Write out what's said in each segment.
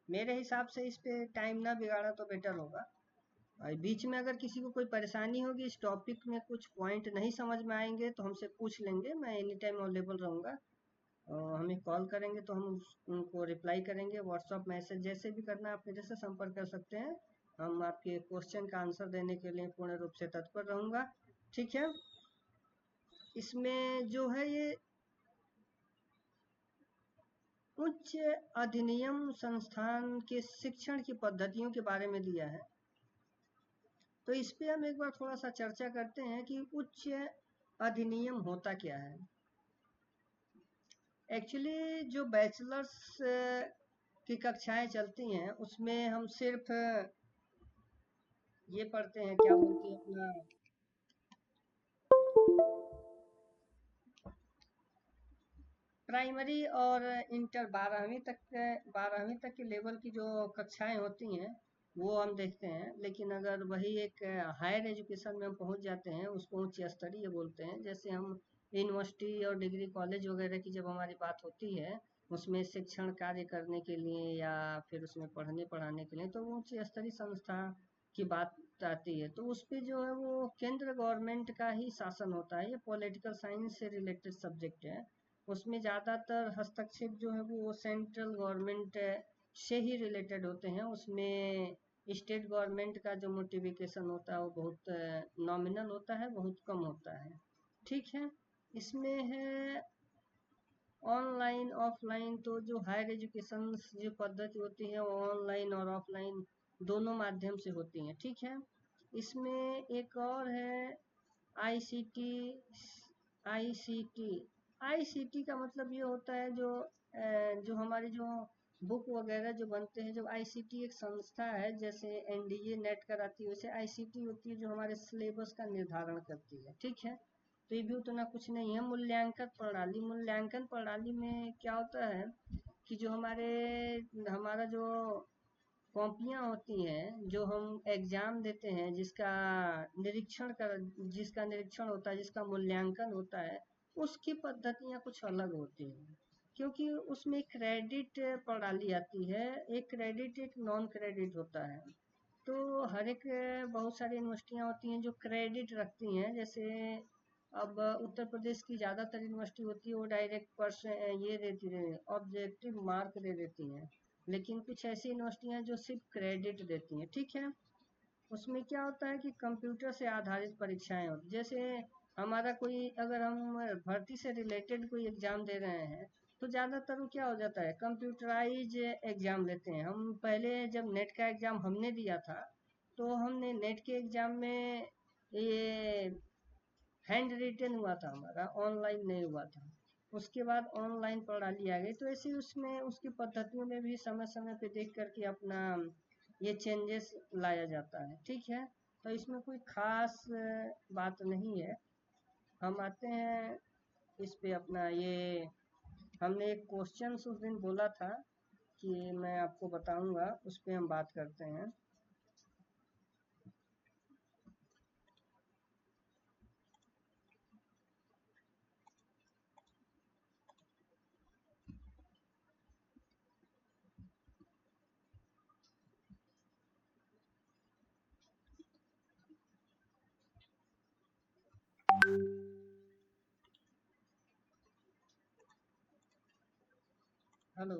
मेरे हिसाब से इस पे टाइम ना बिगाड़ा तो बेटर होगा। और बीच में अगर किसी को कोई परेशानी होगी, इस टॉपिक में कुछ पॉइंट नहीं समझ में आएंगे तो हमसे पूछ लेंगे, मैं एनी टाइम अवेलेबल रहूँगा। और हमें कॉल करेंगे तो हम उनको रिप्लाई करेंगे, व्हाट्सअप मैसेज जैसे भी करना है आप मेरे से संपर्क कर सकते हैं। हम आपके क्वेश्चन का आंसर देने के लिए पूर्ण रूप से तत्पर रहूँगा। ठीक है, इसमें जो है ये उच्च अधिनियम संस्थान के शिक्षण की पद्धतियों के बारे में दिया है। तो इस पे हम एक बार थोड़ा सा चर्चा करते हैं कि उच्च अधिनियम होता क्या है। एक्चुअली जो बैचलर्स की कक्षाएं चलती हैं उसमें हम सिर्फ ये पढ़ते हैं, क्या बोलते हैं अपना, प्राइमरी और इंटर 12वीं तक के लेवल की जो कक्षाएं होती हैं वो हम देखते हैं। लेकिन अगर वही एक हायर एजुकेशन में हम पहुंच जाते हैं उसको उच्च स्तरीय बोलते हैं। जैसे हम यूनिवर्सिटी और डिग्री कॉलेज वगैरह की जब हमारी बात होती है उसमें शिक्षण कार्य करने के लिए या फिर उसमें पढ़ने पढ़ाने के लिए, तो वो उच्च स्तरीय संस्था की बात आती है। तो उस पे जो है वो केंद्र गवर्नमेंट का ही शासन होता है। ये पॉलिटिकल साइंस से रिलेटेड सब्जेक्ट है। उसमें ज़्यादातर हस्तक्षेप जो है वो सेंट्रल गवर्नमेंट से ही रिलेटेड होते हैं। उसमें स्टेट गवर्नमेंट का जो मोटिफिकेशन होता है वो बहुत नॉमिनल होता है, बहुत कम होता है। ठीक है, इसमें है ऑनलाइन ऑफलाइन। तो जो हायर एजुकेशन जो पद्धति होती है वो ऑनलाइन और ऑफलाइन दोनों माध्यम से होती हैं। ठीक है, इसमें एक और है आईसीटी। आईसीटी आईसीटी का मतलब ये होता है जो हमारी जो बुक वगैरह जो बनते हैं, जब आईसीटी एक संस्था है जैसे एनडीए नेट कराती है वैसे आईसीटी होती है जो हमारे सिलेबस का निर्धारण करती है। ठीक है, तो ये भी उतना कुछ नहीं है। मूल्यांकन प्रणाली में क्या होता है कि जो हमारा जो कॉपियाँ होती हैं जो हम एग्जाम देते हैं, जिसका निरीक्षण होता है, जिसका मूल्यांकन होता है, उसकी पद्धतियाँ कुछ अलग होती हैं। क्योंकि उसमें क्रेडिट प्रणाली आती है, एक क्रेडिट एक नॉन क्रेडिट होता है। तो हर एक बहुत सारी यूनिवर्सिटियाँ होती हैं जो क्रेडिट रखती हैं। जैसे अब उत्तर प्रदेश की ज़्यादातर यूनिवर्सिटी होती है वो डायरेक्ट ये देती है, ऑब्जेक्टिव मार्क दे देती हैं। लेकिन कुछ ऐसी यूनिवर्सिटियाँ जो सिर्फ क्रेडिट देती हैं। ठीक है, उसमें क्या होता है कि कंप्यूटर से आधारित परीक्षाएं होती, जैसे हमारा कोई, अगर हम भर्ती से रिलेटेड कोई एग्जाम दे रहे हैं तो ज़्यादातर वो क्या हो जाता है, कंप्यूटराइज एग्जाम लेते हैं। हम पहले जब नेट का एग्जाम हमने दिया था तो हमने नेट के एग्जाम में ये हैंड रिटेन हुआ था हमारा, ऑनलाइन नहीं हुआ था। उसके बाद ऑनलाइन प्रणाली आ गई, तो ऐसे उसमें उसकी पद्धतियों में भी समय समय पे देख करके अपना ये चेंजेस लाया जाता है। ठीक है, तो इसमें कोई खास बात नहीं है। हम आते हैं इस पे अपना ये, हमने एक क्वेश्चन उस दिन बोला था कि मैं आपको बताऊंगा, उस पे हम बात करते हैं। हेलो।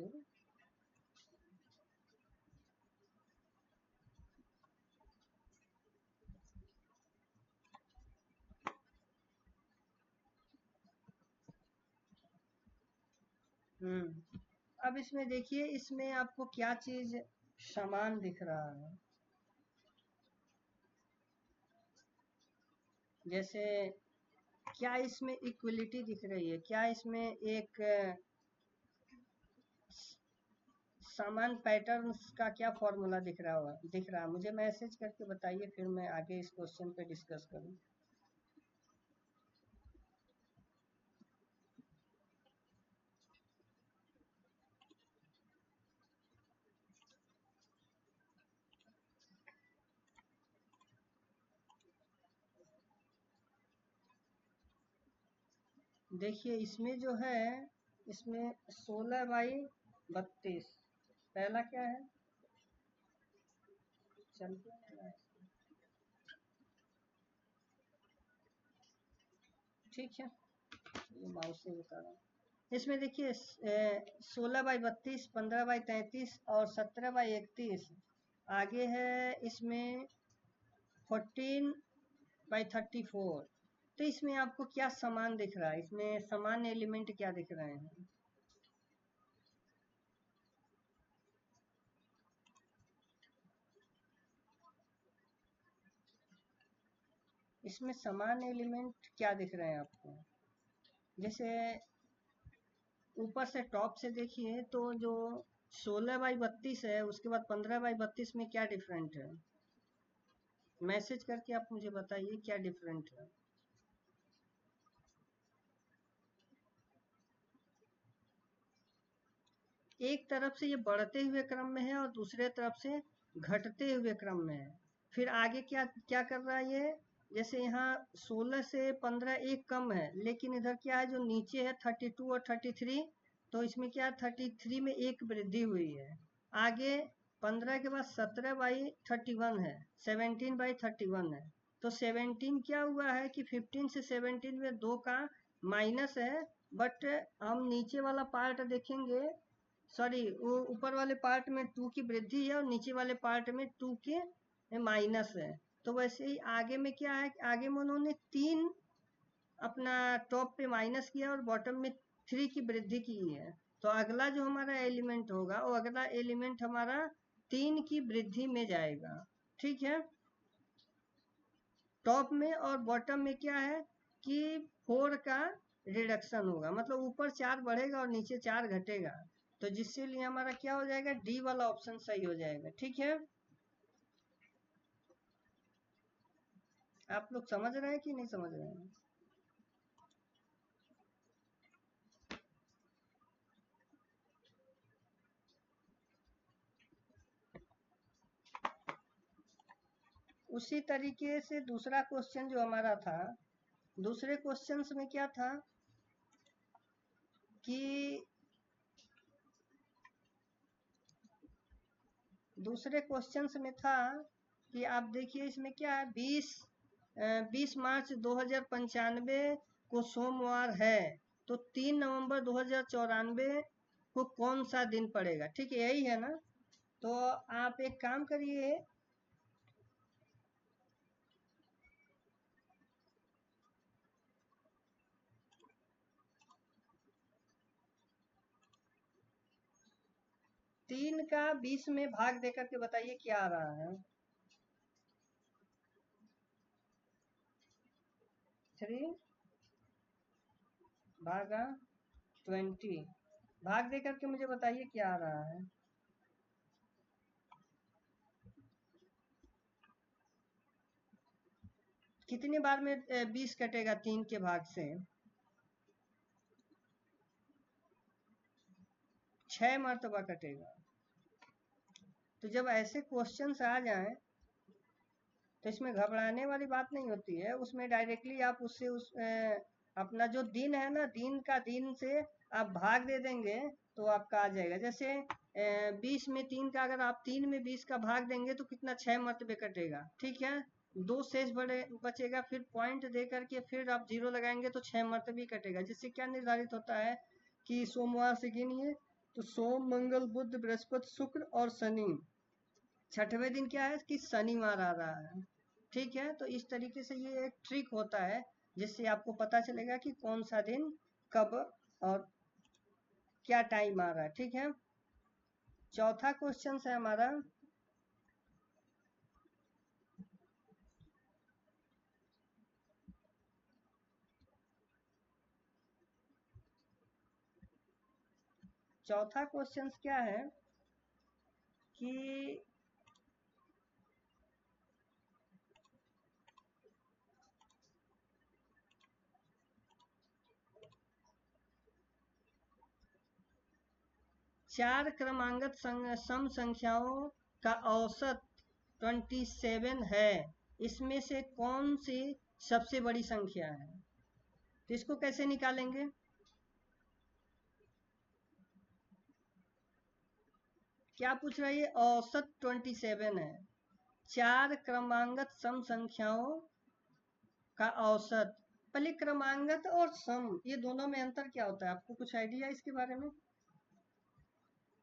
अब इसमें देखिए, इसमें आपको क्या चीज समान दिख रहा है। जैसे क्या इसमें इक्वलिटी दिख रही है, क्या इसमें एक समान पैटर्न्स का क्या फॉर्मूला दिख रहा है, मुझे मैसेज करके बताइए, फिर मैं आगे इस क्वेश्चन पे डिस्कस करूं। देखिए इसमें जो है, इसमें 16 बाई 32, पहला क्या है चल क्यों नहीं रहा है? ठीक है, ये माउस से बता रहा हूँ। इसमें देखिए 16x32, 15x33 और 17x31। आगे है इसमें 14x34। तो इसमें आपको क्या समान दिख रहा है, इसमें समान एलिमेंट क्या दिख रहे हैं? इसमें समान एलिमेंट क्या दिख रहे हैं आपको? जैसे ऊपर से टॉप से देखिए तो जो 16x32 है, उसके बाद 15x32 में क्या डिफरेंट है? मैसेज करके आप मुझे बताइए क्या डिफरेंट है। एक तरफ से ये बढ़ते हुए क्रम में है और दूसरे तरफ से घटते हुए क्रम में है। फिर आगे क्या क्या कर रहा है ये? जैसे यहाँ 16 से 15 एक कम है, लेकिन इधर क्या है जो नीचे है 32 और 33, तो इसमें क्या 33 में एक वृद्धि हुई है। आगे 15 के बाद 17/31 है, 17/31 है। तो 17 क्या हुआ है कि 15 से 17 में 2 का माइनस है, बट हम नीचे वाला पार्ट देखेंगे, सॉरी वो ऊपर वाले पार्ट में 2 की वृद्धि है और नीचे वाले पार्ट में 2 के माइनस है। तो वैसे ही आगे में क्या है, आगे में उन्होंने 3 अपना टॉप पे माइनस किया और बॉटम में 3 की वृद्धि की है। तो अगला जो हमारा एलिमेंट होगा, वो अगला एलिमेंट हमारा 3 की वृद्धि में जाएगा। ठीक है, टॉप में और बॉटम में क्या है कि 4 का रिडक्शन होगा, मतलब ऊपर 4 बढ़ेगा और नीचे 4 घटेगा। तो जिससे लिए हमारा क्या हो जाएगा, डी वाला ऑप्शन सही हो जाएगा। ठीक है, आप लोग समझ रहे हैं कि नहीं समझ रहे हैं? उसी तरीके से दूसरा क्वेश्चन जो हमारा था, दूसरे क्वेश्चन में क्या था कि दूसरे क्वेश्चन में था कि आप देखिए इसमें क्या है, 20 मार्च 2095 को सोमवार है, तो 3 नवंबर 2094 को कौन सा दिन पड़ेगा? ठीक है, यही है ना? तो आप एक काम करिए, तीन का 20 में भाग देकर के बताइए क्या आ रहा है। 3 भागा 20, भाग देकर के मुझे बताइए क्या आ रहा है। कितनी बार में 20 कटेगा 3 के भाग से? 6 मरतबा कटेगा। तो जब ऐसे क्वेश्चंस आ जाएं तो इसमें घबराने वाली बात नहीं होती है, उसमें डायरेक्टली आप उससे अपना जो दिन है ना, दिन से आप भाग दे देंगे तो आपका आ जाएगा। जैसे 20 में 3 का, अगर आप 3 में 20 का भाग देंगे तो कितना, 6 मरतबे कटेगा। ठीक है, 2 शेष बचेगा, फिर पॉइंट दे करके फिर आप 0 लगाएंगे तो 6 मरतबे कटेगा। जिससे क्या निर्धारित होता है कि सोमवार से गिनिए तो सोम, मंगल, बुध, बृहस्पति, शुक्र और शनि। छठवें दिन क्या है कि शनिवार आ रहा है। ठीक है, तो इस तरीके से ये एक ट्रिक होता है जिससे आपको पता चलेगा कि कौन सा दिन कब और क्या टाइम आ रहा है। ठीक है, चौथा क्वेश्चन है हमारा, चौथा क्वेश्चन क्या है कि 4 क्रमांगत सम संख्याओं का औसत 27 है, इसमें से कौन सी सबसे बड़ी संख्या है? तो इसको कैसे निकालेंगे? क्या पूछ रहा है, ये औसत 27 है, 4 क्रमांगत सम संख्याओं का औसत। पहले क्रमांगत और सम ये दोनों में अंतर क्या होता है, आपको कुछ आइडिया इसके बारे में?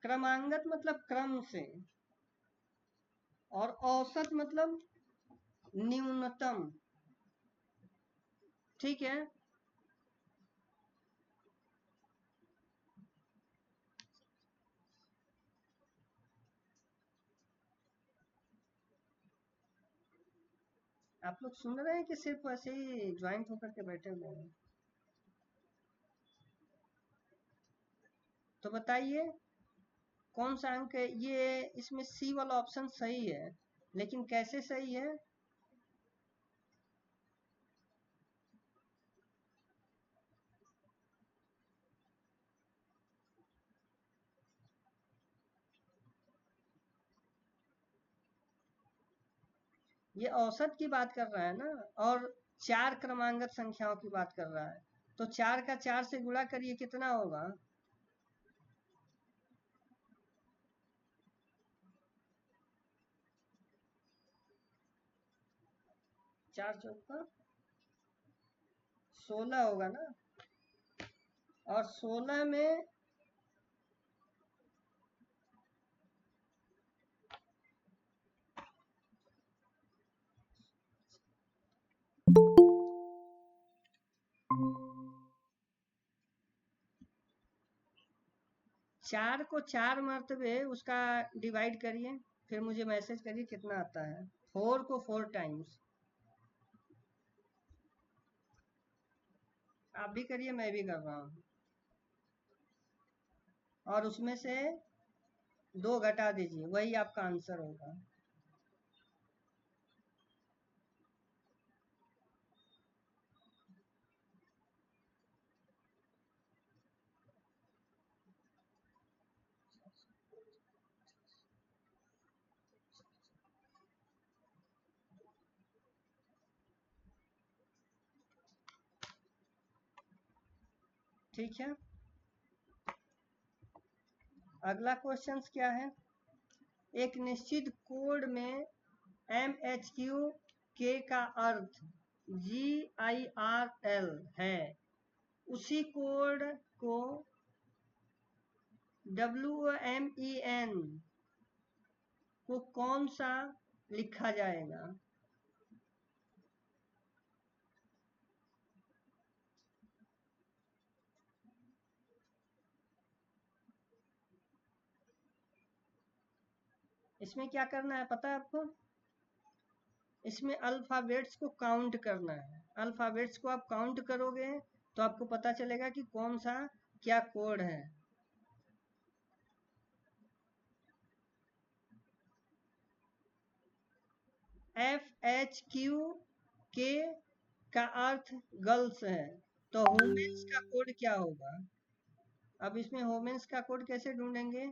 क्रमांगत मतलब क्रम से, और औसत मतलब न्यूनतम। ठीक है, आप लोग सुन रहे हैं कि सिर्फ ऐसे ही ज्वाइंट होकर के बैठे हुए हैं? तो बताइए कौन सा अंक है ये? इसमें सी वाला ऑप्शन सही है, लेकिन कैसे सही है? ये औसत की बात कर रहा है ना, और 4 क्रमांगत संख्याओं की बात कर रहा है। तो 4 का 4 से गुणा करिए, कितना होगा? 4 चौका 16 होगा ना। और 16 में चार को 4 मर्तबे उसका डिवाइड करिए, फिर मुझे मैसेज करिए कितना आता है। 4 को 4 टाइम्स। आप भी करिए, मैं भी कर रहा हूँ। और उसमें से 2 घटा दीजिए, वही आपका आंसर होगा। ठीक है, अगला क्वेश्चन क्या है? एक निश्चित कोड में MHQ के का अर्थ GIRL है, उसी कोड को WMEN को कौन सा लिखा जाएगा? इसमें क्या करना है पता है आपको? इसमें अल्फाबेट्स को काउंट करना है। अल्फाबेट्स को आप काउंट करोगे तो आपको पता चलेगा कि कौन सा क्या कोड है। FHQ के का अर्थ गर्ल्स है, तो वुमेन्स का कोड क्या होगा? अब इसमें वुमेन्स का कोड कैसे ढूंढेंगे?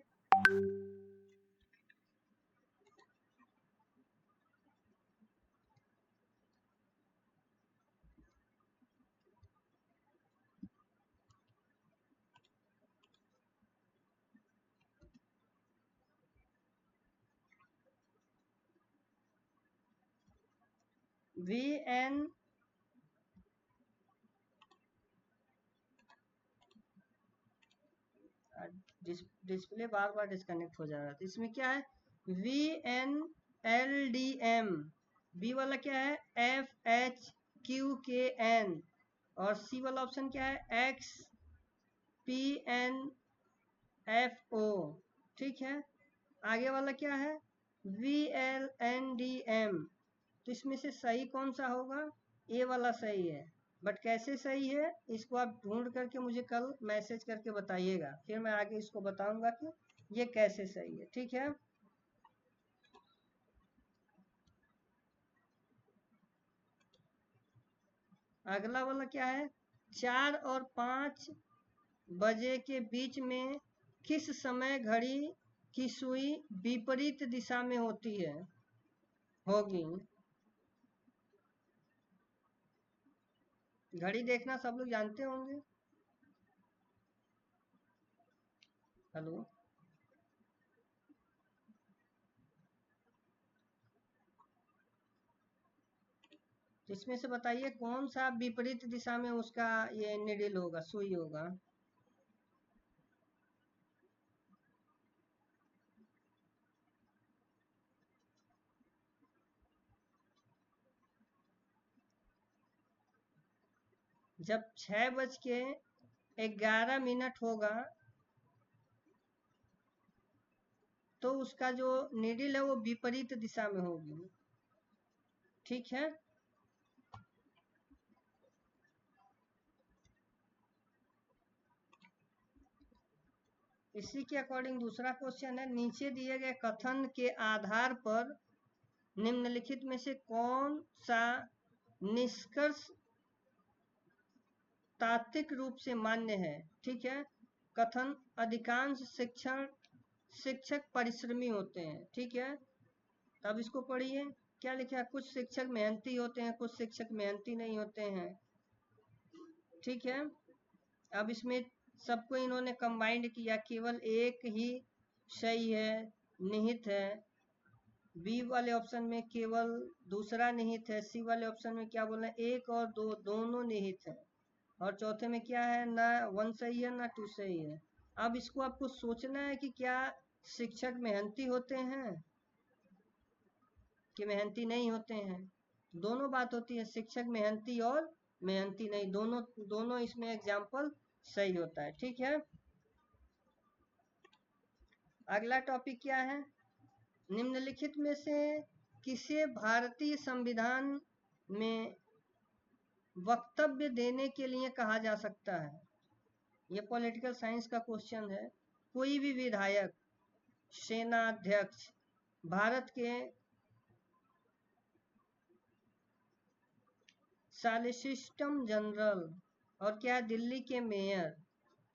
VN डिस्प्ले बार बार डिस्कनेक्ट हो जा रहा था। इसमें क्या है? VNLDM। बी वाला क्या है? FHQKN। और सी वाला ऑप्शन क्या है? XPNFO। ठीक है, आगे वाला क्या है? VLNDM। तो इसमें से सही कौन सा होगा? ए वाला सही है। बट कैसे सही है इसको आप ढूंढ करके मुझे कल मैसेज करके बताइएगा, फिर मैं आगे इसको बताऊंगा कि ये कैसे सही है। ठीक है, अगला वाला क्या है? 4 और 5 बजे के बीच में किस समय घड़ी की सुई विपरीत दिशा में होती है होगी? घड़ी देखना सब लोग जानते होंगे। हेलो, तो इसमें से बताइए कौन सा विपरीत दिशा में उसका ये निडिल होगा, सुई होगा। जब 6:11 होगा तो उसका जो निडिल है वो विपरीत दिशा में होगी। ठीक है, इसी के अकॉर्डिंग दूसरा क्वेश्चन है, नीचे दिए गए कथन के आधार पर निम्नलिखित में से कौन सा निष्कर्ष तात्विक रूप से मान्य है। ठीक है, कथन अधिकांश शिक्षक परिश्रमी होते हैं। ठीक है, अब इसको पढ़िए, क्या लिखा है, कुछ शिक्षक मेहनती होते हैं, कुछ शिक्षक मेहनती नहीं होते हैं। ठीक है, अब इसमें सबको इन्होंने कंबाइंड किया, केवल एक ही सही है, निहित है। बी वाले ऑप्शन में केवल दूसरा निहित है। सी वाले ऑप्शन में क्या बोला, एक और दो दोनों निहित है। और चौथे में क्या है, ना 1 सही है ना 2 सही है। अब इसको आपको सोचना है कि क्या शिक्षक मेहनती होते हैं कि मेहनती नहीं होते हैं। दोनों बात होती है, शिक्षक मेहनती और मेहनती नहीं, दोनों इसमें एग्जाम्पल सही होता है। ठीक है, अगला टॉपिक क्या है, निम्नलिखित में से किसे भारतीय संविधान में वक्तव्य देने के लिए कहा जा सकता है। ये पॉलिटिकल साइंस का क्वेश्चन है। कोई भी विधायक, सेना अध्यक्ष, भारत के सॉलिसिटर जनरल और क्या दिल्ली के मेयर,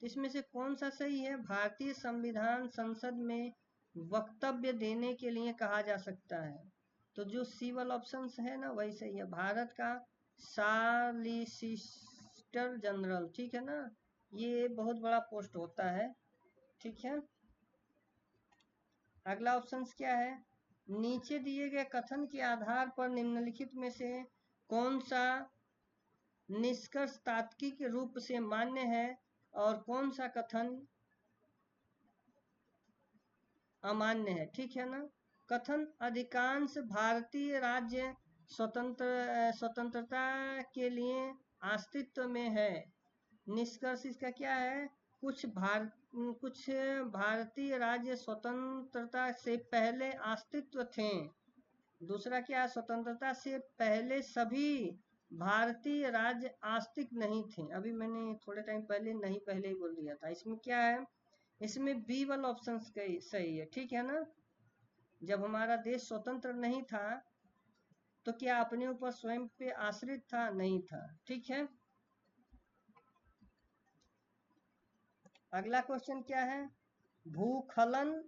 इसमें से कौन सा सही है। भारतीय संविधान संसद में वक्तव्य देने के लिए कहा जा सकता है, तो जो सी वाला ऑप्शन है ना वही सही है, भारत का सॉलिसिटर जनरल। ठीक है ना, ये बहुत बड़ा पोस्ट होता है। ठीक है, अगला ऑप्शन क्या है, नीचे दिए गए कथन के आधार पर निम्नलिखित में से कौन सा निष्कर्ष तात्विक रूप से मान्य है और कौन सा कथन अमान्य है। ठीक है ना, कथन अधिकांश भारतीय राज्य स्वतंत्रता के लिए अस्तित्व में है। निष्कर्ष इसका क्या है, कुछ भारतीय राज्य स्वतंत्रता से पहले अस्तित्व थे। दूसरा क्या है, स्वतंत्रता से पहले सभी भारतीय राज्य आस्तिक नहीं थे। अभी मैंने थोड़े टाइम पहले नहीं पहले ही बोल दिया था। इसमें क्या है, इसमें बी वाला ऑप्शन सही है। ठीक है ना, जब हमारा देश स्वतंत्र नहीं था तो क्या अपने ऊपर स्वयं पे आश्रित था, नहीं था। ठीक है, अगला क्वेश्चन क्या है, भूस्खलन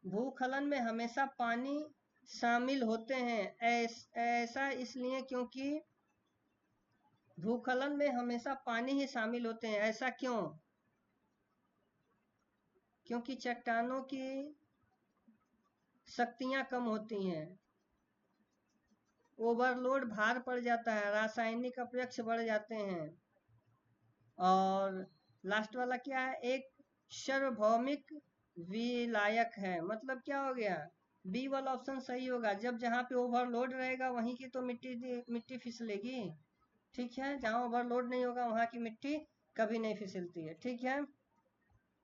भूस्खलन में हमेशा पानी शामिल होते हैं। ऐसा इसलिए क्योंकि भूस्खलन में हमेशा पानी ही शामिल होते हैं। ऐसा क्यों, क्योंकि चट्टानों की शक्तियां कम होती हैं, ओवरलोड भार पड़ जाता है, रासायनिक अपरक्ष बढ़ जाते हैं। और लास्ट वाला क्या है, एक सार्वभौमिक विलायक है। मतलब क्या हो गया, बी वाला ऑप्शन सही होगा, जब जहाँ पे ओवरलोड रहेगा वहीं की तो मिट्टी फिसलेगी। ठीक है, जहाँ ओवरलोड नहीं होगा वहाँ की मिट्टी कभी नहीं फिसलती है। ठीक है,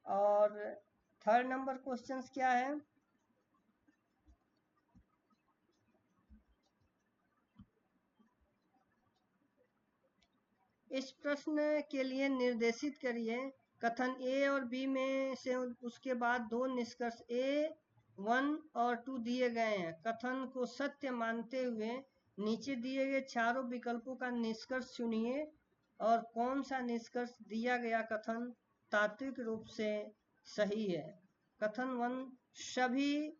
और थर्ड नंबर क्वेश्चन क्या है, इस प्रश्न के लिए निर्देशित करिए, कथन ए और बी में से उसके बाद दो निष्कर्ष ए 1 और 2 दिए गए हैं। कथन को सत्य मानते हुए नीचे दिए गए चारों विकल्पों का निष्कर्ष चुनिए और कौन सा निष्कर्ष दिया गया कथन तात्विक रूप से सही है। कथन 1, सभी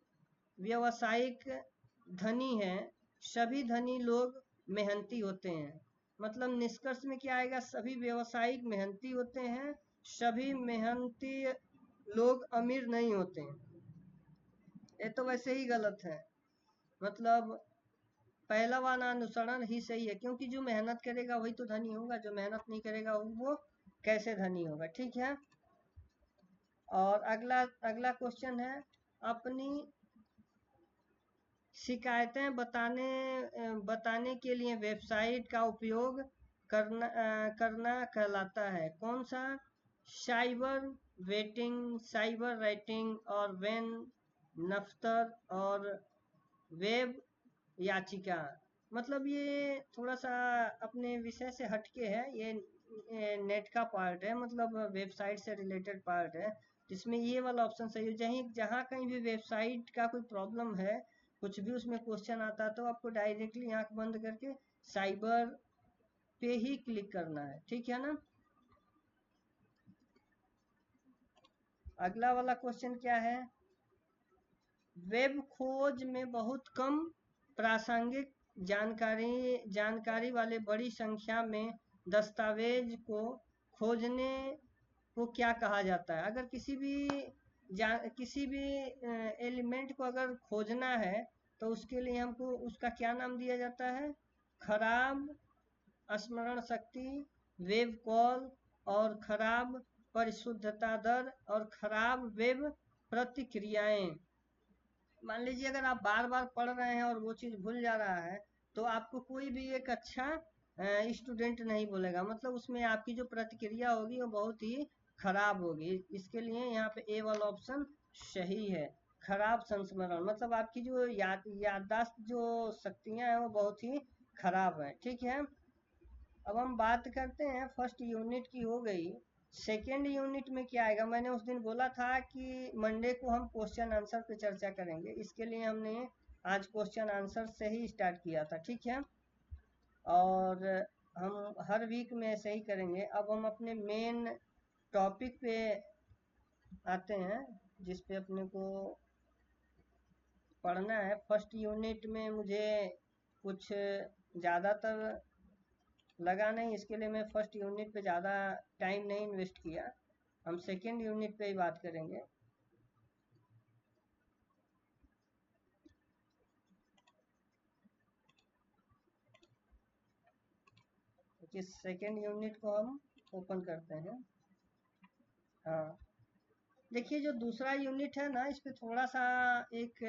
व्यावसायिक धनी हैं, सभी धनी लोग मेहनती होते हैं। मतलब निष्कर्ष में क्या आएगा, सभी व्यवसायिक मेहनती होते हैं, सभी मेहनती लोग अमीर नहीं होते हैं। ये तो वैसे ही गलत है। मतलब पहला वाला अनुसरण ही सही है, क्योंकि जो मेहनत करेगा वही तो धनी होगा, जो मेहनत नहीं करेगा वो कैसे धनी होगा। ठीक है। और अगला अगला क्वेश्चन है, अपनी शिकायतें बताने के लिए वेबसाइट का उपयोग करना कहलाता है। कौन सा? साइबर वेटिंग, साइबर राइटिंग, और वेन नफ्तर, और वेब याचिका। मतलब ये थोड़ा सा अपने विषय से हटके है, ये नेट का पार्ट है, मतलब वेबसाइट से रिलेटेड पार्ट है, जिसमें ये वाला ऑप्शन सही है। जहाँ कहीं भी वेबसाइट का कोई प्रॉब्लम है, कुछ भी उसमें क्वेश्चन आता है, तो आपको डायरेक्टली आंख बंद करके साइबर पे ही क्लिक करना है। ठीक है ना। अगला वाला क्वेश्चन क्या है, वेब खोज में बहुत कम प्रासंगिक जानकारी वाले बड़ी संख्या में दस्तावेज को खोजने को क्या कहा जाता है? अगर किसी भी एलिमेंट को अगर खोजना है, तो उसके लिए हमको उसका क्या नाम दिया जाता है? खराब स्मरण शक्ति, वेब कॉल, और खराब परिशुद्धता दर, और खराब वेब प्रतिक्रियाएं। मान लीजिए अगर आप बार बार पढ़ रहे हैं और वो चीज़ भूल जा रहा है, तो आपको कोई भी एक अच्छा स्टूडेंट नहीं बोलेगा। मतलब उसमें आपकी जो प्रतिक्रिया होगी वो बहुत ही खराब होगी। इसके लिए यहाँ पे ए वाला ऑप्शन सही है। खराब संस्मरण मतलब आपकी जो याददाश्त जो शक्तियाँ हैं वो बहुत ही खराब है। ठीक है। अब हम बात करते हैं, फर्स्ट यूनिट की हो गई। सेकेंड यूनिट में क्या आएगा? मैंने उस दिन बोला था कि मंडे को हम क्वेश्चन आंसर पे चर्चा करेंगे, इसके लिए हमने आज क्वेश्चन आंसर से ही स्टार्ट किया था। ठीक है। और हम हर वीक में ऐसे ही करेंगे। अब हम अपने मेन टॉपिक पे आते हैं, जिस पे अपने को पढ़ना है। फर्स्ट यूनिट में मुझे कुछ ज़्यादातर लगा नहीं, इसके लिए मैं फर्स्ट यूनिट पे ज़्यादा टाइम नहीं इन्वेस्ट किया। हम सेकेंड यूनिट पे ही बात करेंगे। क्योंकि सेकेंड यूनिट को हम ओपन करते हैं। हाँ, देखिए जो दूसरा यूनिट है ना, इस पे थोड़ा सा एक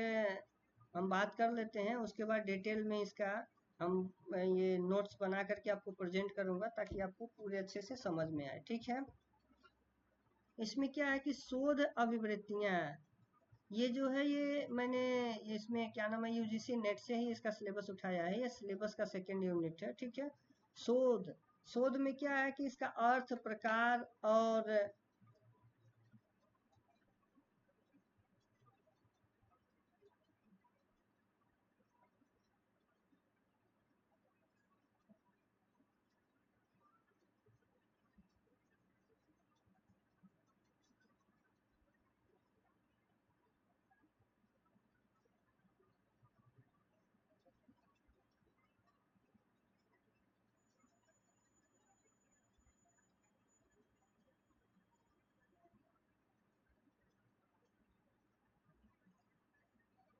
हम बात कर लेते हैं, उसके बाद डिटेल में इसका हम ये नोट्स बना करके आपको प्रेजेंट करूंगा, ताकि आपको पूरे अच्छे से समझ में आए। ठीक है। इसमें क्या है कि शोध अभिवृत्तियां, ये जो है ये मैंने इसमें क्या नाम है, यूजीसी नेट से ही इसका सिलेबस उठाया है। ये सिलेबस का सेकेंड यूनिट है। ठीक है। शोध, शोध में क्या है कि इसका अर्थ, प्रकार, और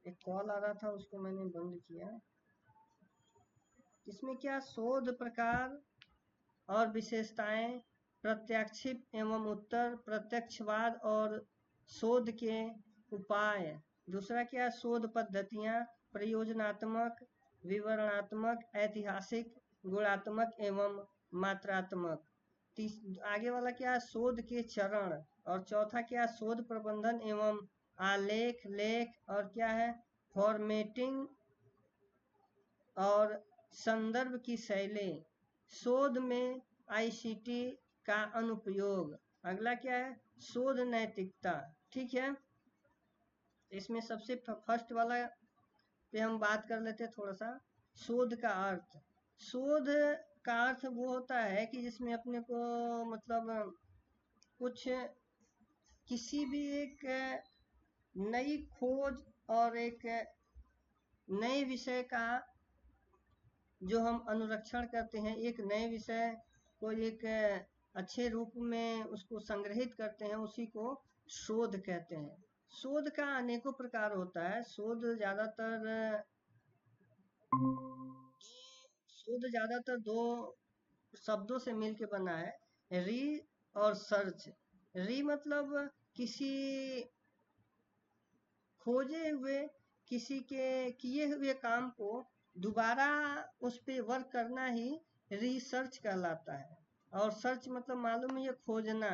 एक कॉल आ रहा था, उसको मैंने बंद किया। इसमें क्या, शोध प्रकार और विशेषताएं, प्रत्याक्षिप एवं उत्तर, प्रत्यक्षवाद, और शोध के उपाय। दूसरा क्या, शोध पद्धतियां, प्रयोजनात्मक, विवरणात्मक, ऐतिहासिक, गुणात्मक एवं मात्रात्मक। आगे वाला क्या, शोध के चरण। और चौथा क्या, शोध प्रबंधन एवं आलेख लेख। और क्या है, फॉर्मेटिंग और संदर्भ की शैली। शोध में आईसीटी का अनुप्रयोग। अगला क्या है, शोध नैतिकता। ठीक है। इसमें सबसे फर्स्ट वाला पे हम बात कर लेते हैं थोड़ा सा, शोध का अर्थ। शोध का अर्थ वो होता है कि जिसमें अपने को मतलब कुछ किसी भी एक नई खोज और एक नए विषय का जो हम अनुरक्षण करते हैं, एक नए विषय को एक अच्छे रूप में उसको संग्रहित करते हैं, उसी को शोध कहते हैं। शोध का अनेकों प्रकार होता है। शोध ज्यादातर दो शब्दों से मिलके बना है, री और सर्च। री मतलब किसी खोजे हुए, किसी के किए हुए काम को दोबारा उस पे वर्क करना ही रिसर्च कहलाता है। और सर्च मतलब मालूम है, ये खोजना।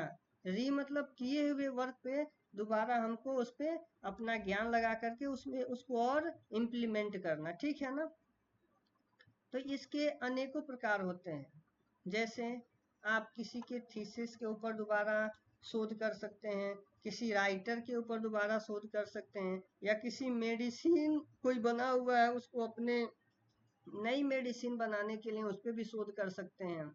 री मतलब किए हुए वर्क पे दोबारा हमको उस पे अपना ज्ञान लगा करके उसमें उसको और इम्प्लीमेंट करना, ठीक है ना। तो इसके अनेकों प्रकार होते हैं। जैसे आप किसी के थीसिस के ऊपर दोबारा शोध कर सकते हैं, किसी राइटर के ऊपर दोबारा शोध कर सकते हैं, या किसी मेडिसिन कोई बना हुआ है उसको अपने नई मेडिसिन बनाने के लिए उस पर भी शोध कर सकते हैं।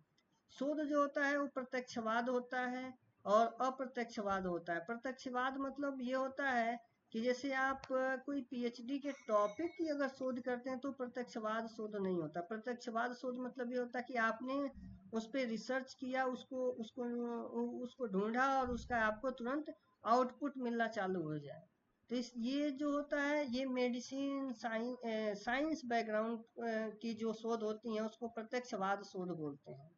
शोध जो होता है वो प्रत्यक्षवाद होता है और अप्रत्यक्षवाद होता है। प्रत्यक्षवाद मतलब ये होता है कि जैसे आप कोई पीएचडी के टॉपिक की अगर शोध करते हैं तो प्रत्यक्षवाद शोध नहीं होता। प्रत्यक्षवाद शोध मतलब ये होता है कि आपने उस पर रिसर्च किया, उसको उसको उसको ढूंढा और उसका आपको तुरंत आउटपुट मिलना चालू हो जाए। तो इस ये जो होता है ये मेडिसिन साइंस बैकग्राउंड की जो शोध होती है उसको प्रत्यक्षवाद शोध बोलते हैं।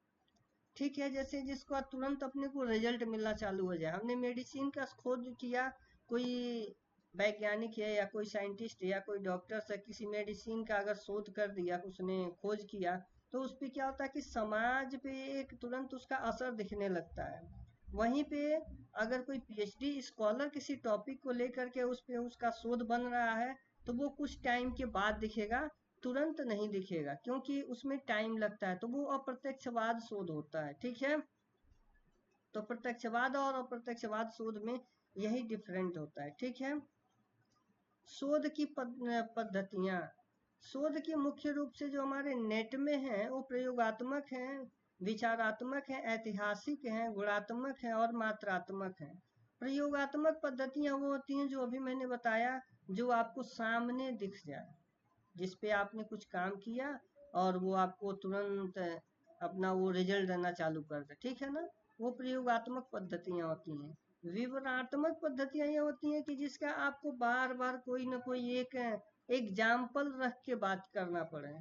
ठीक है, जैसे जिसको तुरंत अपने को रिजल्ट मिलना चालू हो जाए। हमने मेडिसिन का खोज किया, कोई वैज्ञानिक है या कोई साइंटिस्ट या कोई डॉक्टर से किसी मेडिसिन का अगर शोध कर दिया, उसने खोज किया, तो उस पे क्या होता है कि समाज पे एक तुरंत उसका असर दिखने लगता है। वहीं पे अगर कोई पीएचडी स्कॉलर किसी टॉपिक को लेकर के उस पे उसका शोध बन रहा है, तो वो कुछ टाइम के बाद दिखेगा, तुरंत नहीं दिखेगा, क्योंकि उसमें टाइम लगता है। तो वो अप्रत्यक्षवाद शोध होता है, ठीक है। तो प्रत्यक्षवाद और अप्रत्यक्षवाद शोध में यही डिफरेंट होता है, ठीक है। शोध की पद्धतियां। शोध की मुख्य रूप से जो हमारे नेट में है वो प्रयोगात्मक है, विचारात्मक है, ऐतिहासिक है, गुणात्मक है और मात्रात्मक है। प्रयोगात्मक पद्धतियां वो होती हैं जो अभी मैंने बताया, जो आपको सामने दिख जाए, जिस पे आपने कुछ काम किया और वो आपको तुरंत अपना वो रिजल्ट देना चालू कर दे, ठीक है ना। वो प्रयोगात्मक पद्धतियां होती हैं। विवरणात्मक पद्धतियां ये होती हैं कि जिसका आपको बार बार कोई ना कोई एक एग्जाम्पल रख के बात करना पड़े,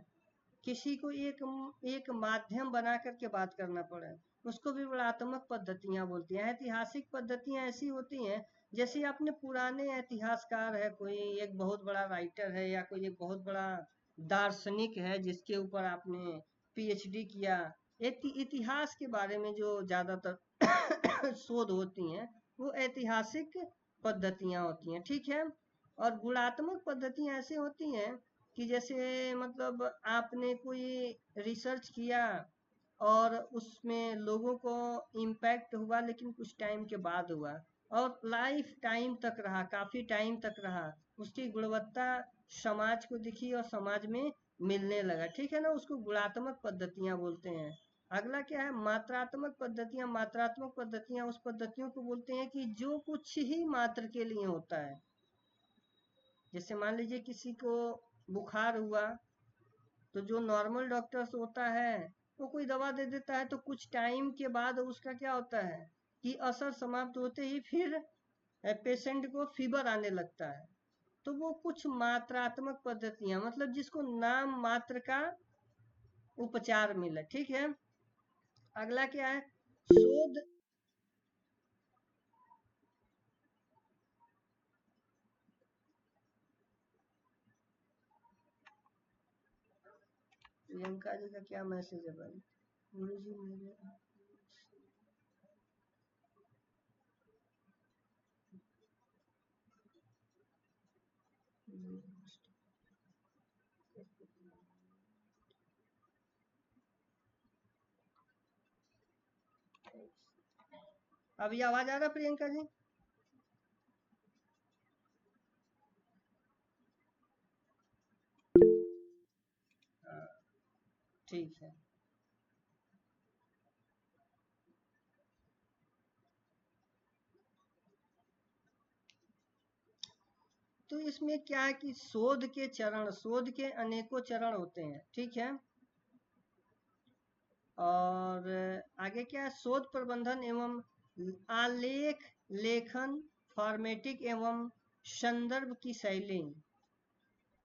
किसी को एक माध्यम बना करके बात करना पड़े, उसको विवरणात्मक पद्धतियां बोलती हैं। ऐतिहासिक पद्धतियां ऐसी होती हैं जैसे आपने पुराने इतिहासकार है, कोई एक बहुत बड़ा राइटर है या कोई एक बहुत बड़ा दार्शनिक है जिसके ऊपर आपने पीएचडी किया, इतिहास के बारे में जो ज्यादातर शोध होती हैं वो ऐतिहासिक पद्धतियां होती हैं, ठीक है। और गुणात्मक पद्धतियां ऐसी होती हैं कि जैसे मतलब आपने कोई रिसर्च किया और उसमें लोगों को इम्पैक्ट हुआ, लेकिन कुछ टाइम के बाद हुआ और लाइफ टाइम तक रहा, काफी टाइम तक रहा, उसकी गुणवत्ता समाज को दिखी और समाज में मिलने लगा, ठीक है ना। उसको गुणात्मक पद्धतियां बोलते हैं। अगला क्या है, मात्रात्मक पद्धतियां। मात्रात्मक पद्धतियां उस पद्धतियों को बोलते हैं कि जो कुछ ही मात्र के लिए होता है। जैसे मान लीजिए किसी को बुखार हुआ, तो जो नॉर्मल डॉक्टर्स होता है वो कोई दवा दे देता है, तो कुछ टाइम के बाद उसका क्या होता है कि असर समाप्त होते ही फिर पेशेंट को फीवर आने लगता है। तो वो कुछ मात्रात्मक पद्धतियां, मतलब जिसको नाम मात्र का उपचार मिले, ठीक है। अगला क्या है, शोध। प्रियंका जी का क्या मैसेज है भाई? गुरु जी मेरे अभी आवाज आ रहा प्रियंका जी? हाँ, ठीक है। तो इसमें क्या है कि शोध के चरण, शोध के अनेकों चरण होते हैं, ठीक है। और आगे क्या है, शोध प्रबंधन एवं आलेख लेखन, फॉर्मेटिक एवं संदर्भ की शैली।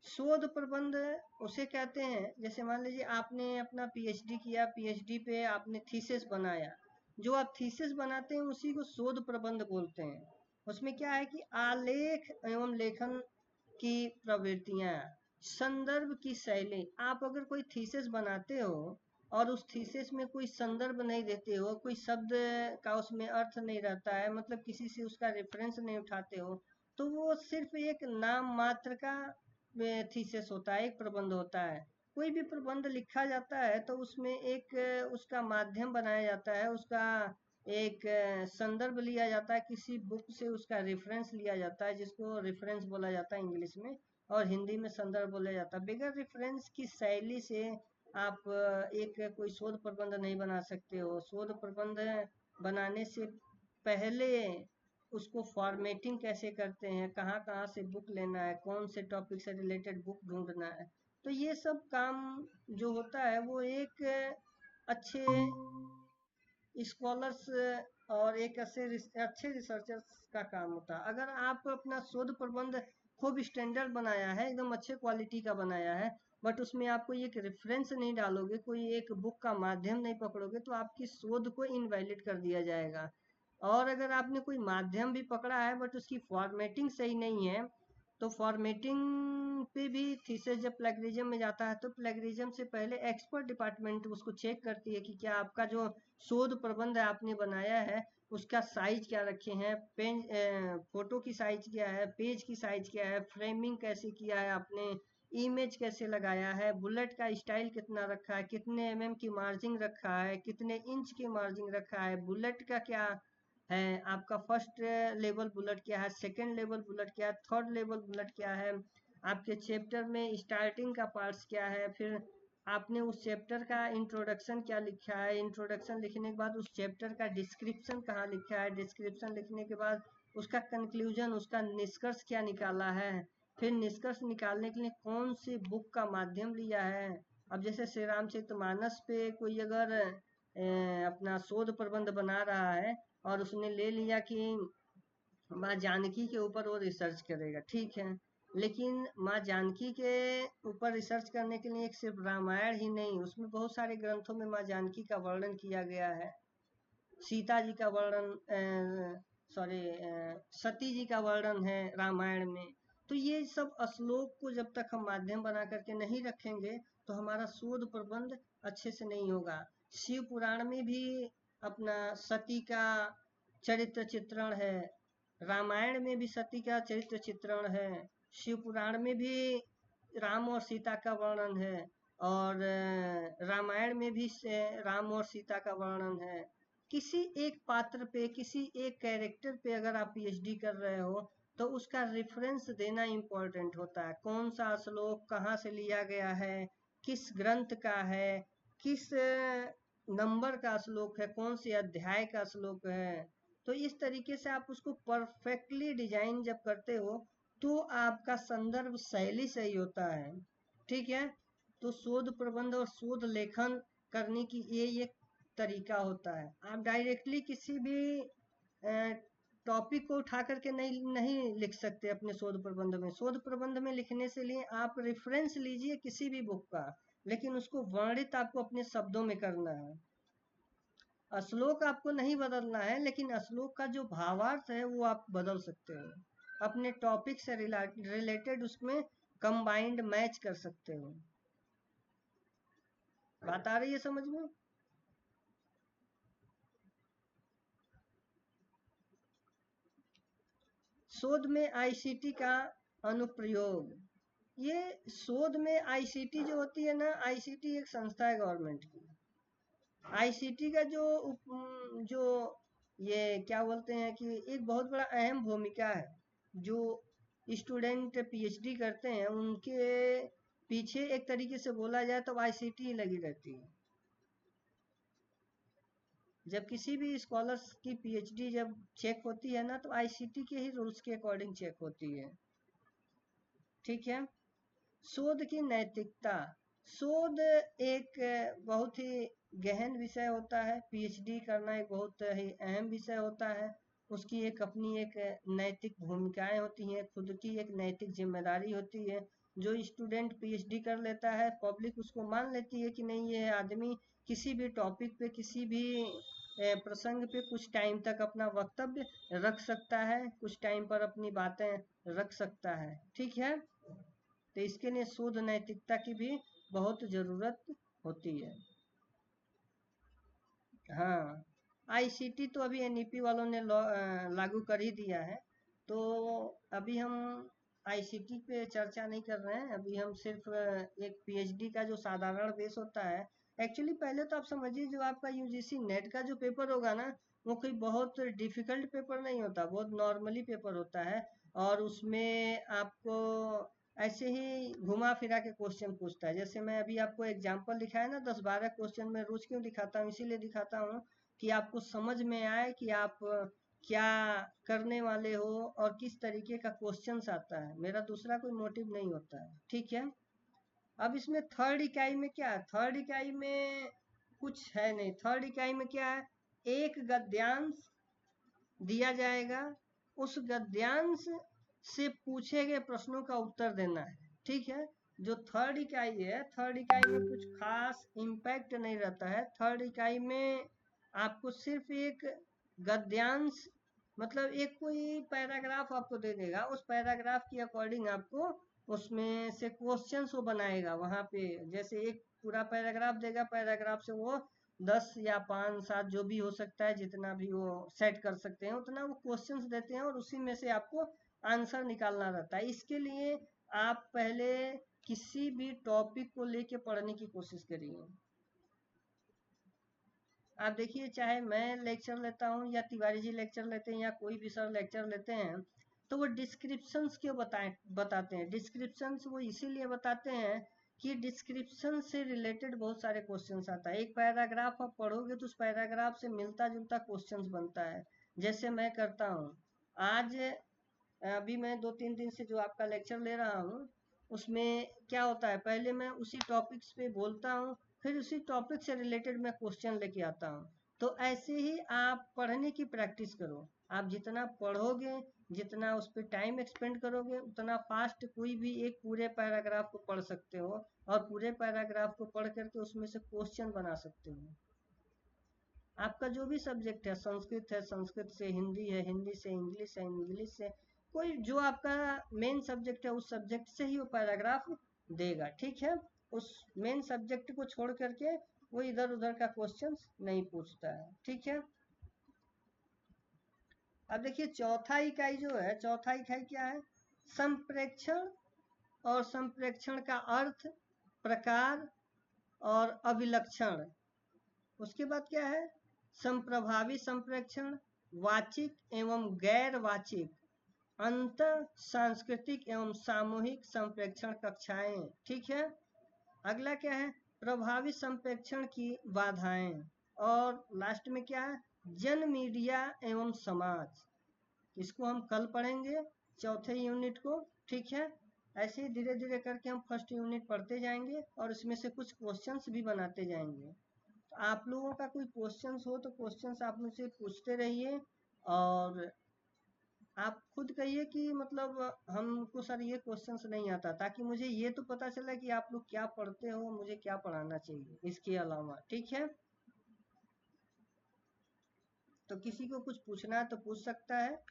शोध प्रबंध उसे कहते हैं, जैसे मान लीजिए आपने अपना पीएचडी किया, पीएचडी पे आपने थीसिस बनाया, जो आप थीसिस बनाते हैं उसी को शोध प्रबंध बोलते हैं। उसमें क्या है कि आलेख एवं लेखन की प्रवृत्तियां, संदर्भ की शैली। आप अगर कोई थीसिस बनाते हो और उस थीसिस में कोई संदर्भ नहीं देते हो, कोई शब्द का उसमें अर्थ नहीं रहता है, मतलब किसी से उसका रेफरेंस नहीं उठाते हो, तो वो सिर्फ एक नाम मात्र का थीसिस होता है, एक प्रबंध होता है। कोई भी प्रबंध लिखा जाता है तो उसमें एक उसका माध्यम बनाया जाता है, उसका एक संदर्भ लिया जाता है, किसी बुक से उसका रेफरेंस लिया जाता है, जिसको रेफरेंस बोला जाता है इंग्लिश में, और हिंदी में संदर्भ बोला जाता है। बगैर रेफरेंस की शैली से आप एक कोई शोध प्रबंध नहीं बना सकते हो। शोध प्रबंध बनाने से पहले उसको फॉर्मेटिंग कैसे करते हैं, कहाँ कहाँ से बुक लेना है, कौन से टॉपिक से रिलेटेड बुक ढूंढना है, तो ये सब काम जो होता है वो एक अच्छे स्कॉलर्स और एक अच्छे रिसर्चर्स का काम होता है। अगर आप अपना शोध प्रबंध खूब स्टैंडर्ड बनाया है, एकदम अच्छे क्वालिटी का बनाया है, बट उसमें आप कोई एक रेफरेंस नहीं डालोगे, कोई एक बुक का माध्यम नहीं पकड़ोगे, तो आपकी शोध को इनवैलिड कर दिया जाएगा। और अगर आपने कोई माध्यम भी पकड़ा है बट उसकी फॉर्मेटिंग सही नहीं है, तो फॉर्मेटिंग पे भी थीसिस जब प्लेगरिज्म में जाता है तो प्लेगरिज्म से पहले एक्सपर्ट डिपार्टमेंट उसको चेक करती है कि क्या आपका जो शोध प्रबंध आपने बनाया है उसका साइज क्या रखे हैं, पेन फोटो की साइज क्या है, पेज की साइज क्या है, फ्रेमिंग कैसे किया है आपने, इमेज कैसे लगाया है, बुलेट का स्टाइल कितना रखा है, कितने एमएम की मार्जिंग रखा है, कितने इंच की मार्जिंग रखा है, बुलेट का क्या है, आपका फर्स्ट लेवल बुलेट क्या है, सेकंड लेवल बुलेट क्या है, थर्ड लेवल बुलेट क्या है, आपके चैप्टर में स्टार्टिंग का पार्ट्स क्या है, फिर आपने उस चैप्टर का इंट्रोडक्शन क्या लिखा है, इंट्रोडक्शन लिखने के बाद उस चैप्टर का डिस्क्रिप्शन कहाँ लिखा है, डिस्क्रिप्शन लिखने के बाद उसका कंक्लूजन, उसका निष्कर्ष क्या निकाला है, फिर निष्कर्ष निकालने के लिए कौन सी बुक का माध्यम लिया है। अब जैसे श्री रामचरितमानस पे कोई अगर अपना शोध प्रबंध बना रहा है और उसने ले लिया कि माँ जानकी के ऊपर वो रिसर्च करेगा, ठीक है, लेकिन माँ जानकी के ऊपर रिसर्च करने के लिए एक सिर्फ रामायण ही नहीं, उसमें बहुत सारे ग्रंथों में माँ जानकी का वर्णन किया गया है, सीता जी का वर्णन, सॉरी, सती जी का वर्णन है रामायण में। तो ये सब श्लोक को जब तक हम माध्यम बना करके नहीं रखेंगे तो हमारा शोध प्रबंध अच्छे से नहीं होगा। शिव पुराण में भी अपना सती का चरित्र चित्रण है, रामायण में भी सती का चरित्र चित्रण है, शिव पुराण में भी राम और सीता का वर्णन है, और रामायण में भी राम और सीता का वर्णन है। किसी एक पात्र पे, किसी एक कैरेक्टर पे अगर आप पीएचडी कर रहे हो तो उसका रेफरेंस देना इम्पोर्टेंट होता है, कौन सा श्लोक कहाँ से लिया गया है, किस ग्रंथ का है, किस नंबर का श्लोक है, कौन से अध्याय का श्लोक है। तो इस तरीके से आप उसको परफेक्टली डिजाइन जब करते हो तो आपका संदर्भ शैली सही होता है, ठीक है। तो शोध प्रबंध और शोध लेखन करने की ये एक तरीका होता है। आप डायरेक्टली किसी भी टॉपिक को उठा करके नहीं नहीं लिख सकते अपने शोध प्रबंध में। शोध प्रबंध में लिखने से लिए आप रेफरेंस लीजिए किसी भी बुक का, लेकिन उसको वर्णित आपको अपने शब्दों में करना है। श्लोक आपको नहीं बदलना है, लेकिन श्लोक का जो भावार्थ है वो आप बदल सकते हो, अपने टॉपिक से रिलेटेड उसमें कंबाइंड मैच कर सकते हो। बात आ रही है समझ में? शोध में आईसीटी का अनुप्रयोग। ये शोध में आईसीटी जो होती है ना, आईसीटी एक संस्था है गवर्नमेंट की। आईसीटी का जो ये क्या बोलते हैं कि एक बहुत बड़ा अहम भूमिका है। जो स्टूडेंट पीएचडी करते हैं उनके पीछे एक तरीके से बोला जाए तो आईसीटी ही लगी रहती है। जब किसी भी स्कॉलर्स की पीएचडी जब चेक होती है ना तो आईसीटी के ही रूल्स के अकॉर्डिंग चेक होती है, ठीक है। शोध की नैतिकता। शोध एक बहुत ही गहन विषय होता है। पीएचडी करना एक बहुत ही अहम विषय होता है। उसकी एक अपनी एक नैतिक भूमिकाएं होती हैं, खुद की एक नैतिक जिम्मेदारी होती है। जो स्टूडेंट पीएचडी कर लेता है, पब्लिक उसको मान लेती है कि नहीं, ये आदमी किसी भी टॉपिक पे, किसी भी प्रसंग पे कुछ टाइम तक अपना वक्तव्य रख सकता है, कुछ टाइम पर अपनी बातें रख सकता है। ठीक है, तो इसके लिए शोध नैतिकता की भी बहुत जरूरत होती है। हाँ, आईसीटी तो अभी एनईपी वालों ने लागू कर ही दिया है। तो अभी हम आईसीटी पे चर्चा नहीं कर रहे हैं, अभी हम सिर्फ एक पीएचडी का जो साधारण बेस होता है। एक्चुअली पहले तो आप समझिए, जो आपका यूजीसी नेट का जो पेपर होगा ना, वो कोई बहुत डिफिकल्ट पेपर नहीं होता, बहुत नॉर्मली पेपर होता है। और उसमें आपको ऐसे ही घुमा फिरा के क्वेश्चन पूछता है। जैसे मैं अभी आपको एग्जांपल दिखाया ना, 10-12 क्वेश्चन मैं रोज क्यों दिखाता हूँ, इसीलिए दिखाता हूँ कि आपको समझ में आए कि आप क्या करने वाले हो और किस तरीके का क्वेश्चंस आता है। मेरा दूसरा कोई मोटिव नहीं होता है। ठीक है, अब इसमें थर्ड इकाई में क्या है, थर्ड इकाई में कुछ है नहीं। थर्ड इकाई में क्या है, एक गद्यांश दिया जाएगा, उस गद्यांश से पूछे गए प्रश्नों का उत्तर देना है। ठीक है, जो थर्ड इकाई है, थर्ड इकाई में कुछ खास इम्पैक्ट नहीं रहता है। थर्ड इकाई में आपको सिर्फ एक गद्यांश, मतलब एक कोई पैराग्राफ आपको दे देगा, उस पैराग्राफ के अकॉर्डिंग आपको उसमें से क्वेश्चंस वो बनाएगा। वहां पे जैसे एक पूरा पैराग्राफ देगा, पैराग्राफ से वो 10 या 5-7 जो भी हो सकता है, जितना भी वो सेट कर सकते हैं उतना वो क्वेश्चंस देते हैं, और उसी में से आपको आंसर निकालना रहता है। इसके लिए आप पहले किसी भी टॉपिक को लेके पढ़ने की कोशिश करिए। आप देखिए, चाहे मैं लेक्चर लेता हूँ या तिवारी जी लेक्चर लेते हैं या कोई भी सर लेक्चर लेते हैं, तो वो डिस्क्रिप्शंस क्यों बताते हैं। डिस्क्रिप्शंस वो इसीलिए बताते हैं कि डिस्क्रिप्शन से रिलेटेड बहुत सारे क्वेश्चंस आता है। एक पैराग्राफ आप पढ़ोगे तो उस पैराग्राफ से मिलता जुलता क्वेश्चंस बनता है। जैसे मैं करता हूँ आज, अभी मैं 2-3 दिन से जो आपका लेक्चर ले रहा हूँ, उसमें क्या होता है, पहले मैं उसी टॉपिक्स पे बोलता हूँ, फिर उसी टॉपिक से रिलेटेड मैं क्वेश्चन लेके आता हूँ। तो ऐसे ही आप पढ़ने की प्रैक्टिस करो। आप जितना पढ़ोगे, जितना उस पर टाइम एक्सपेंड करोगे, उतना फास्ट कोई भी एक पूरे पैराग्राफ को पढ़ सकते हो, और पूरे पैराग्राफ को पढ़ करके उसमें से क्वेश्चन बना सकते हो। आपका जो भी सब्जेक्ट है, संस्कृत है, संस्कृत से हिंदी है, हिंदी से इंग्लिश है, इंग्लिश से कोई जो आपका मेन सब्जेक्ट है, उस सब्जेक्ट से ही वो पैराग्राफ देगा। ठीक है, उस मेन सब्जेक्ट को छोड़ करके वो इधर उधर का क्वेश्चन नहीं पूछता है। ठीक है, अब देखिए चौथा इकाई जो है, चौथा इकाई क्या है, संप्रेक्षण, और संप्रेक्षण का अर्थ, प्रकार और अभिलक्षण। उसके बाद क्या है, संप्रभावी संप्रेक्षण, वाचिक एवं गैर वाचिक, अंतर सांस्कृतिक एवं सामूहिक संप्रेक्षण कक्षाएं। ठीक है, अगला क्या है, प्रभावी संप्रेक्षण की बाधाएं, और लास्ट में क्या है, जन मीडिया एवं समाज। इसको हम कल पढ़ेंगे, चौथे यूनिट को। ठीक है, ऐसे ही धीरे धीरे करके हम फर्स्ट यूनिट पढ़ते जाएंगे और इसमें से कुछ क्वेश्चंस भी बनाते जाएंगे। तो आप लोगों का कोई क्वेश्चंस हो तो क्वेश्चंस आप मुझसे पूछते रहिए, और आप खुद कहिए कि मतलब हमको सर ये क्वेश्चंस नहीं आता, ताकि मुझे ये तो पता चला कि आप लोग क्या पढ़ते हो, मुझे क्या पढ़ाना चाहिए इसके अलावा। ठीक है, तो किसी को कुछ पूछना है तो पूछ सकता है।